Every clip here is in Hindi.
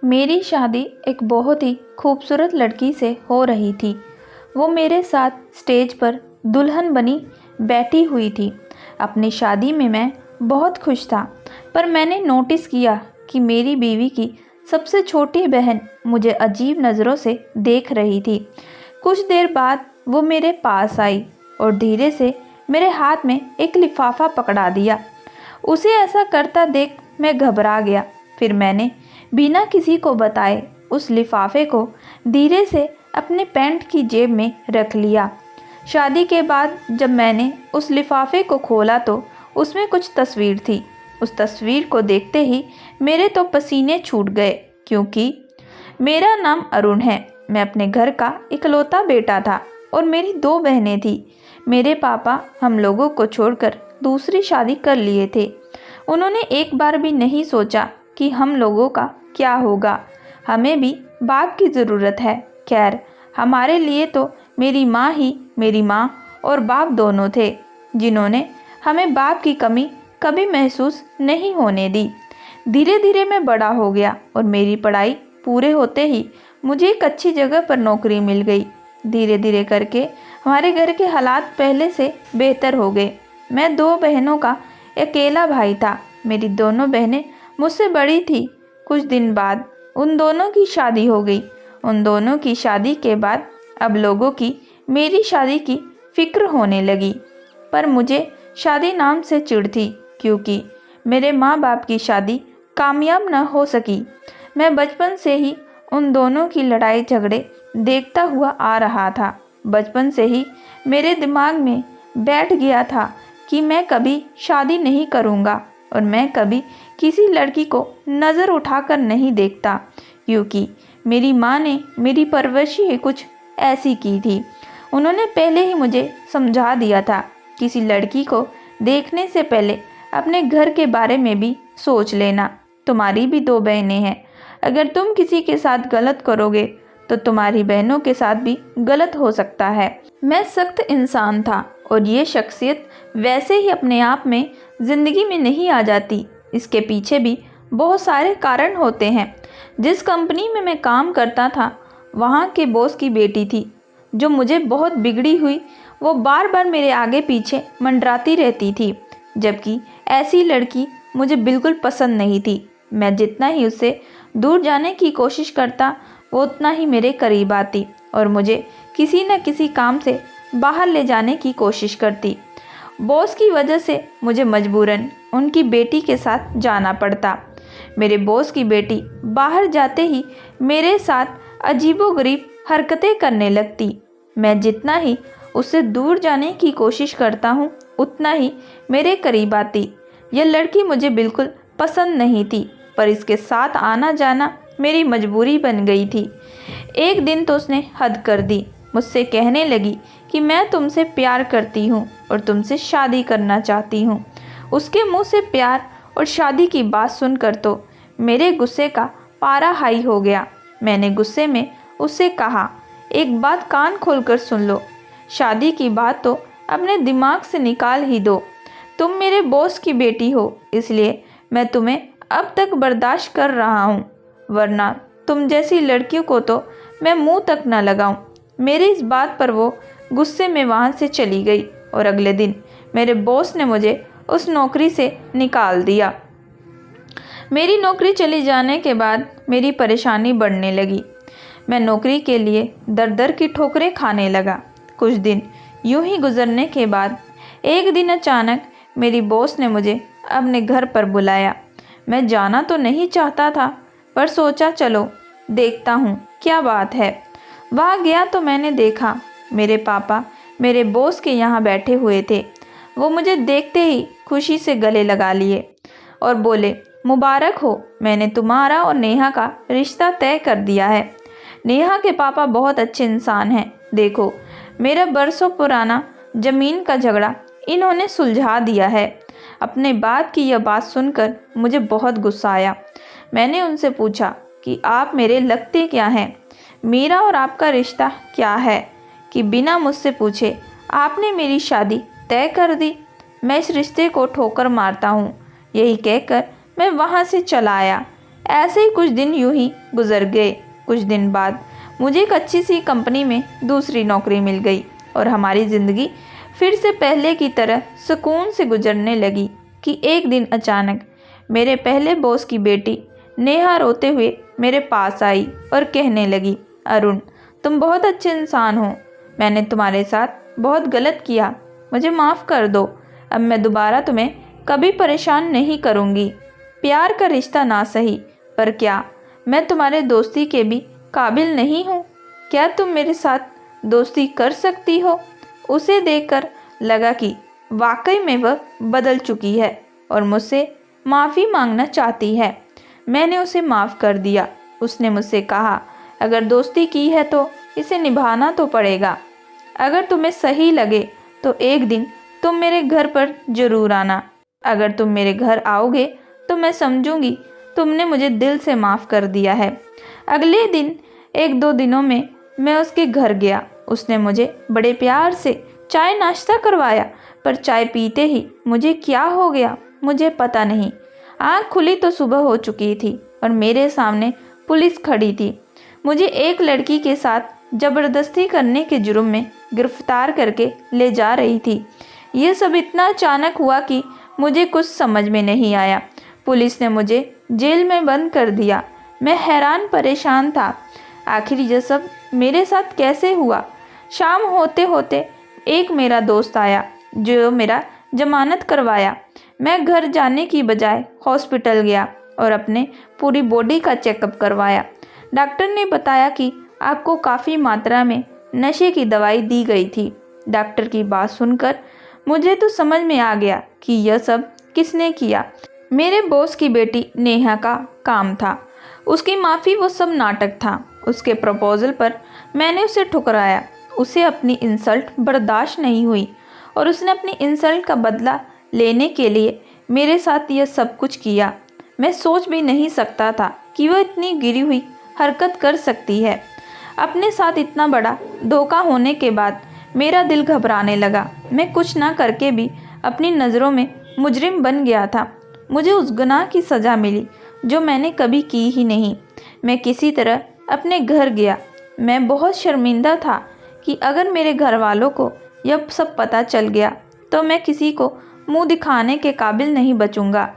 मेरी शादी एक बहुत ही खूबसूरत लड़की से हो रही थी। वो मेरे साथ स्टेज पर दुल्हन बनी बैठी हुई थी। अपनी शादी में मैं बहुत खुश था, पर मैंने नोटिस किया कि मेरी बीवी की सबसे छोटी बहन मुझे अजीब नज़रों से देख रही थी। कुछ देर बाद वो मेरे पास आई और धीरे से मेरे हाथ में एक लिफाफा पकड़ा दिया। उसे ऐसा करता देख मैं घबरा गया। फिर मैंने बिना किसी को बताए उस लिफाफे को धीरे से अपने पैंट की जेब में रख लिया। शादी के बाद जब मैंने उस लिफाफे को खोला तो उसमें कुछ तस्वीर थी। उस तस्वीर को देखते ही मेरे तो पसीने छूट गए, क्योंकि मेरा नाम अरुण है। मैं अपने घर का इकलौता बेटा था और मेरी दो बहनें थी। मेरे पापा हम लोगों को छोड़कर दूसरी शादी कर लिए थे। उन्होंने एक बार भी नहीं सोचा कि हम लोगों का क्या होगा। हमें भी बाप की ज़रूरत है। खैर, हमारे लिए तो मेरी माँ और बाप दोनों थे, जिन्होंने हमें बाप की कमी कभी महसूस नहीं होने दी। धीरे धीरे मैं बड़ा हो गया और मेरी पढ़ाई पूरे होते ही मुझे एक अच्छी जगह पर नौकरी मिल गई। धीरे धीरे करके हमारे घर के हालात पहले से बेहतर हो गए। मैं दो बहनों का अकेला भाई था। मेरी दोनों बहनें मुझसे बड़ी थी। कुछ दिन बाद उन दोनों की शादी हो गई। उन दोनों की शादी के बाद अब लोगों की मेरी शादी की फिक्र होने लगी, पर मुझे शादी नाम से चिढ़ थी, क्योंकि मेरे माँ बाप की शादी कामयाब न हो सकी। मैं बचपन से ही उन दोनों की लड़ाई झगड़े देखता हुआ आ रहा था। बचपन से ही मेरे दिमाग में बैठ गया था कि मैं कभी शादी नहीं करूँगा और मैं कभी किसी लड़की को नज़र उठाकर नहीं देखता, क्योंकि मेरी माँ ने मेरी परवरिश ही कुछ ऐसी की थी। उन्होंने पहले ही मुझे समझा दिया था, किसी लड़की को देखने से पहले अपने घर के बारे में भी सोच लेना। तुम्हारी भी दो बहनें हैं। अगर तुम किसी के साथ गलत करोगे तो तुम्हारी बहनों के साथ भी गलत हो सकता है। मैं सख्त इंसान था और ये शख्सियत वैसे ही अपने आप में ज़िंदगी में नहीं आ जाती। इसके पीछे भी बहुत सारे कारण होते हैं। जिस कंपनी में मैं काम करता था, वहाँ के बॉस की बेटी थी जो मुझे बहुत बिगड़ी हुई। वो बार बार मेरे आगे पीछे मंडराती रहती थी, जबकि ऐसी लड़की मुझे बिल्कुल पसंद नहीं थी। मैं जितना ही उससे दूर जाने की कोशिश करता, वो उतना ही मेरे करीब आती और मुझे किसी न किसी काम से बाहर ले जाने की कोशिश करती। बॉस की वजह से मुझे मजबूरन उनकी बेटी के साथ जाना पड़ता। मेरे बॉस की बेटी बाहर जाते ही मेरे साथ अजीबोगरीब हरकतें करने लगती। मैं जितना ही उससे दूर जाने की कोशिश करता हूँ, उतना ही मेरे करीब आती। यह लड़की मुझे बिल्कुल पसंद नहीं थी, पर इसके साथ आना जाना मेरी मजबूरी बन गई थी। एक दिन तो उसने हद कर दी। मुझसे कहने लगी कि मैं तुमसे प्यार करती हूँ और तुमसे शादी करना चाहती हूँ। उसके मुंह से प्यार और शादी की बात सुनकर तो मेरे गुस्से का पारा हाई हो गया। मैंने गुस्से में उससे कहा, एक बात कान खोलकर सुन लो, शादी की बात तो अपने दिमाग से निकाल ही दो। तुम मेरे बॉस की बेटी हो, इसलिए मैं तुम्हें अब तक बर्दाश्त कर रहा हूँ, वरना तुम जैसी लड़कियों को तो मैं मुंह तक न लगाऊं। मेरी इस बात पर वो गुस्से में वहाँ से चली गई और अगले दिन मेरे बॉस ने मुझे उस नौकरी से निकाल दिया। मेरी नौकरी चली जाने के बाद मेरी परेशानी बढ़ने लगी। मैं नौकरी के लिए दर दर की ठोकरें खाने लगा। कुछ दिन यूं ही गुजरने के बाद एक दिन अचानक मेरी बॉस ने मुझे अपने घर पर बुलाया। मैं जाना तो नहीं चाहता था, पर सोचा चलो देखता हूँ क्या बात है। वहाँ गया तो मैंने देखा मेरे पापा मेरे बॉस के यहाँ बैठे हुए थे। वो मुझे देखते ही खुशी से गले लगा लिए और बोले, मुबारक हो, मैंने तुम्हारा और नेहा का रिश्ता तय कर दिया है। नेहा के पापा बहुत अच्छे इंसान हैं। देखो, मेरा बरसों पुराना ज़मीन का झगड़ा इन्होंने सुलझा दिया है। अपने बाप की यह बात सुनकर मुझे बहुत गुस्सा आया। मैंने उनसे पूछा कि आप मेरे लगते क्या हैं? मेरा और आपका रिश्ता क्या है कि बिना मुझसे पूछे आपने मेरी शादी तय कर दी? मैं इस रिश्ते को ठोकर मारता हूँ। यही कहकर मैं वहाँ से चला आया। ऐसे ही कुछ दिन यूं ही गुजर गए। कुछ दिन बाद मुझे एक अच्छी सी कंपनी में दूसरी नौकरी मिल गई और हमारी ज़िंदगी फिर से पहले की तरह सुकून से गुजरने लगी कि एक दिन अचानक मेरे पहले बॉस की बेटी नेहा रोते हुए मेरे पास आई और कहने लगी, अरुण, तुम बहुत अच्छे इंसान हो। मैंने तुम्हारे साथ बहुत गलत किया, मुझे माफ़ कर दो। अब मैं दोबारा तुम्हें कभी परेशान नहीं करूँगी। प्यार का रिश्ता ना सही, पर क्या मैं तुम्हारे दोस्ती के भी काबिल नहीं हूँ? क्या तुम मेरे साथ दोस्ती कर सकती हो? उसे देखकर लगा कि वाकई में वह बदल चुकी है और मुझसे माफ़ी मांगना चाहती है। मैंने उसे माफ़ कर दिया। उसने मुझसे कहा, अगर दोस्ती की है तो इसे निभाना तो पड़ेगा। अगर तुम्हें सही लगे तो एक दिन तुम मेरे घर पर ज़रूर आना। अगर तुम मेरे घर आओगे तो मैं समझूंगी तुमने मुझे दिल से माफ़ कर दिया है। अगले दिन 1-2 दिनों में मैं उसके घर गया। उसने मुझे बड़े प्यार से चाय नाश्ता करवाया, पर चाय पीते ही मुझे क्या हो गया मुझे पता नहीं। आँख खुली तो सुबह हो चुकी थी और मेरे सामने पुलिस खड़ी थी। मुझे एक लड़की के साथ ज़बरदस्ती करने के जुर्म में गिरफ्तार करके ले जा रही थी। ये सब इतना अचानक हुआ कि मुझे कुछ समझ में नहीं आया। पुलिस ने मुझे जेल में बंद कर दिया। मैं हैरान परेशान था, आखिर ये सब मेरे साथ कैसे हुआ। शाम होते होते एक मेरा दोस्त आया जो मेरा जमानत करवाया। मैं घर जाने की बजाय हॉस्पिटल गया और अपने पूरी बॉडी का चेकअप करवाया। डॉक्टर ने बताया कि आपको काफ़ी मात्रा में नशे की दवाई दी गई थी। डॉक्टर की बात सुनकर मुझे तो समझ में आ गया कि यह सब किसने किया। मेरे बॉस की बेटी नेहा का काम था। उसकी माफ़ी वो सब नाटक था। उसके प्रपोज़ल पर मैंने उसे ठुकराया। उसे अपनी इंसल्ट बर्दाश्त नहीं हुई और उसने अपनी इंसल्ट का बदला लेने के लिए मेरे साथ यह सब कुछ किया। मैं सोच भी नहीं सकता था कि वह इतनी गिरी हुई हरकत कर सकती है। अपने साथ इतना बड़ा धोखा होने के बाद मेरा दिल घबराने लगा। मैं कुछ ना करके भी अपनी नज़रों में मुजरिम बन गया था। मुझे उस गुनाह की सज़ा मिली जो मैंने कभी की ही नहीं। मैं किसी तरह अपने घर गया। मैं बहुत शर्मिंदा था कि अगर मेरे घर वालों को यह सब पता चल गया तो मैं किसी को मुंह दिखाने के काबिल नहीं बचूंगा।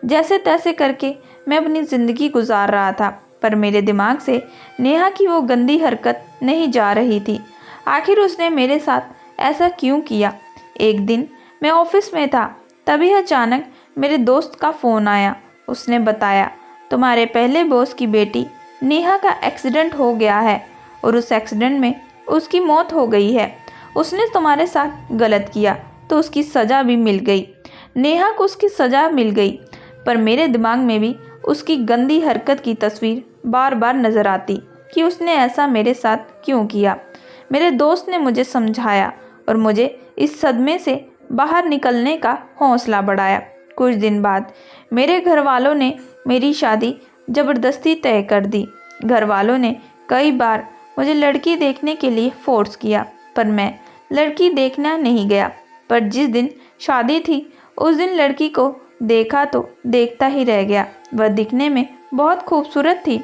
जैसे तैसे करके मैं अपनी ज़िंदगी गुजार रहा था, पर मेरे दिमाग से नेहा की वो गंदी हरकत नहीं जा रही थी। आखिर उसने मेरे साथ ऐसा क्यों किया? एक दिन मैं ऑफिस में था, तभी अचानक मेरे दोस्त का फ़ोन आया। उसने बताया, तुम्हारे पहले बॉस की बेटी नेहा का एक्सीडेंट हो गया है और उस एक्सीडेंट में उसकी मौत हो गई है। उसने तुम्हारे साथ गलत किया तो उसकी सज़ा भी मिल गई। नेहा को उसकी सज़ा मिल गई, पर मेरे दिमाग में भी उसकी गंदी हरकत की तस्वीर बार बार नज़र आती कि उसने ऐसा मेरे साथ क्यों किया। मेरे दोस्त ने मुझे समझाया और मुझे इस सदमे से बाहर निकलने का हौसला बढ़ाया। कुछ दिन बाद मेरे घर वालों ने मेरी शादी ज़बरदस्ती तय कर दी। घर वालों ने कई बार मुझे लड़की देखने के लिए फोर्स किया, पर मैं लड़की देखना नहीं गया। पर जिस दिन शादी थी उस दिन लड़की को देखा तो देखता ही रह गया। वह दिखने में बहुत खूबसूरत थी।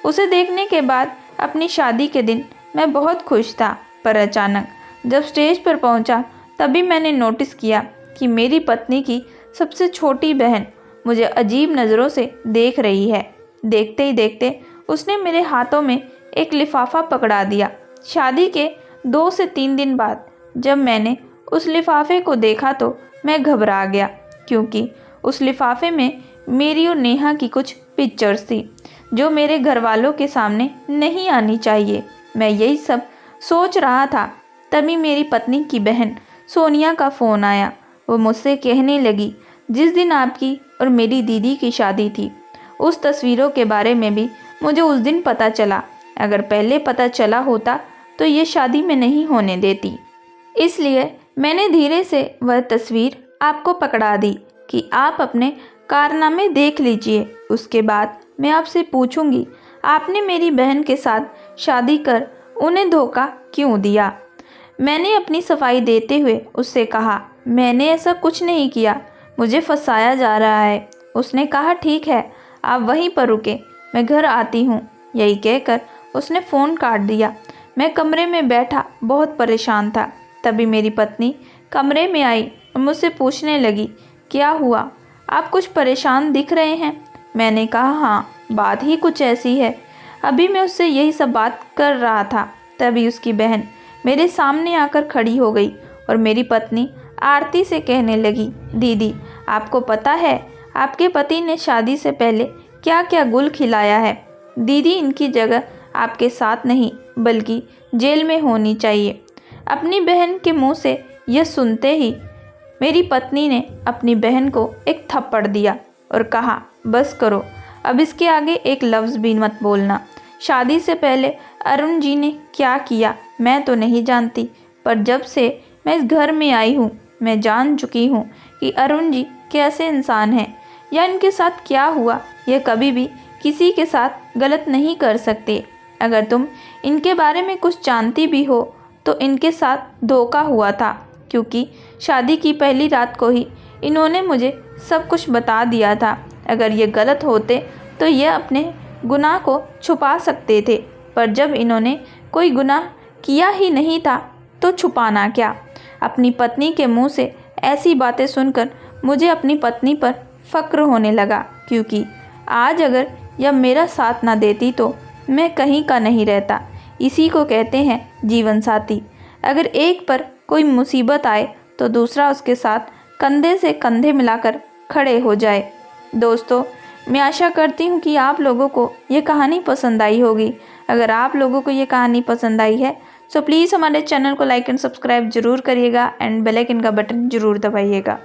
उसे देखने के बाद अपनी शादी के दिन मैं बहुत खुश था, पर अचानक जब स्टेज पर पहुंचा तभी मैंने नोटिस किया कि मेरी पत्नी की सबसे छोटी बहन मुझे अजीब नज़रों से देख रही है। देखते ही देखते उसने मेरे हाथों में एक लिफाफा पकड़ा दिया। शादी के 2 से 3 दिन बाद जब मैंने उस लिफाफे को देखा तो मैं घबरा गया, क्योंकि उस लिफाफे में मेरी और नेहा की कुछ पिक्चर्स थी जो मेरे घर वालों के सामने नहीं आनी चाहिए। मैं यही सब सोच रहा था, तभी मेरी पत्नी की बहन सोनिया का फ़ोन आया। वो मुझसे कहने लगी, जिस दिन आपकी और मेरी दीदी की शादी थी उस तस्वीरों के बारे में भी मुझे उस दिन पता चला। अगर पहले पता चला होता तो ये शादी में नहीं होने देती। इसलिए मैंने धीरे से वह तस्वीर आपको पकड़ा दी कि आप अपने कारनामे देख लीजिए। उसके बाद मैं आपसे पूछूंगी, आपने मेरी बहन के साथ शादी कर उन्हें धोखा क्यों दिया? मैंने अपनी सफाई देते हुए उससे कहा, मैंने ऐसा कुछ नहीं किया, मुझे फंसाया जा रहा है। उसने कहा, ठीक है, आप वहीं पर रुके, मैं घर आती हूँ। यही कहकर उसने फ़ोन काट दिया। मैं कमरे में बैठा बहुत परेशान था। तभी मेरी पत्नी कमरे में आई और मुझसे पूछने लगी, क्या हुआ, आप कुछ परेशान दिख रहे हैं। मैंने कहा, हाँ, बात ही कुछ ऐसी है। अभी मैं उससे यही सब बात कर रहा था, तभी उसकी बहन मेरे सामने आकर खड़ी हो गई और मेरी पत्नी आरती से कहने लगी, दीदी, आपको पता है आपके पति ने शादी से पहले क्या क्या गुल खिलाया है। दीदी, इनकी जगह आपके साथ नहीं बल्कि जेल में होनी चाहिए। अपनी बहन के मुंह से यह सुनते ही मेरी पत्नी ने अपनी बहन को एक थप्पड़ दिया और कहा, बस करो, अब इसके आगे एक लफ्ज़ भी मत बोलना। शादी से पहले अरुण जी ने क्या किया मैं तो नहीं जानती, पर जब से मैं इस घर में आई हूँ मैं जान चुकी हूँ कि अरुण जी कैसे इंसान हैं या इनके साथ क्या हुआ। यह कभी भी किसी के साथ गलत नहीं कर सकते। अगर तुम इनके बारे में कुछ जानती भी हो तो इनके साथ धोखा हुआ था, क्योंकि शादी की पहली रात को ही इन्होंने मुझे सब कुछ बता दिया था। अगर ये गलत होते तो ये अपने गुनाह को छुपा सकते थे, पर जब इन्होंने कोई गुनाह किया ही नहीं था तो छुपाना क्या। अपनी पत्नी के मुंह से ऐसी बातें सुनकर मुझे अपनी पत्नी पर फ़क्र होने लगा, क्योंकि आज अगर यह मेरा साथ ना देती तो मैं कहीं का नहीं रहता। इसी को कहते हैं जीवन साथी। अगर एक पर कोई मुसीबत आए तो दूसरा उसके साथ कंधे से कंधे मिलाकर खड़े हो जाए। दोस्तों, मैं आशा करती हूँ कि आप लोगों को ये कहानी पसंद आई होगी। अगर आप लोगों को ये कहानी पसंद आई है तो प्लीज़ हमारे चैनल को लाइक एंड सब्सक्राइब ज़रूर करिएगा एंड बेल आइकन का बटन ज़रूर दबाइएगा।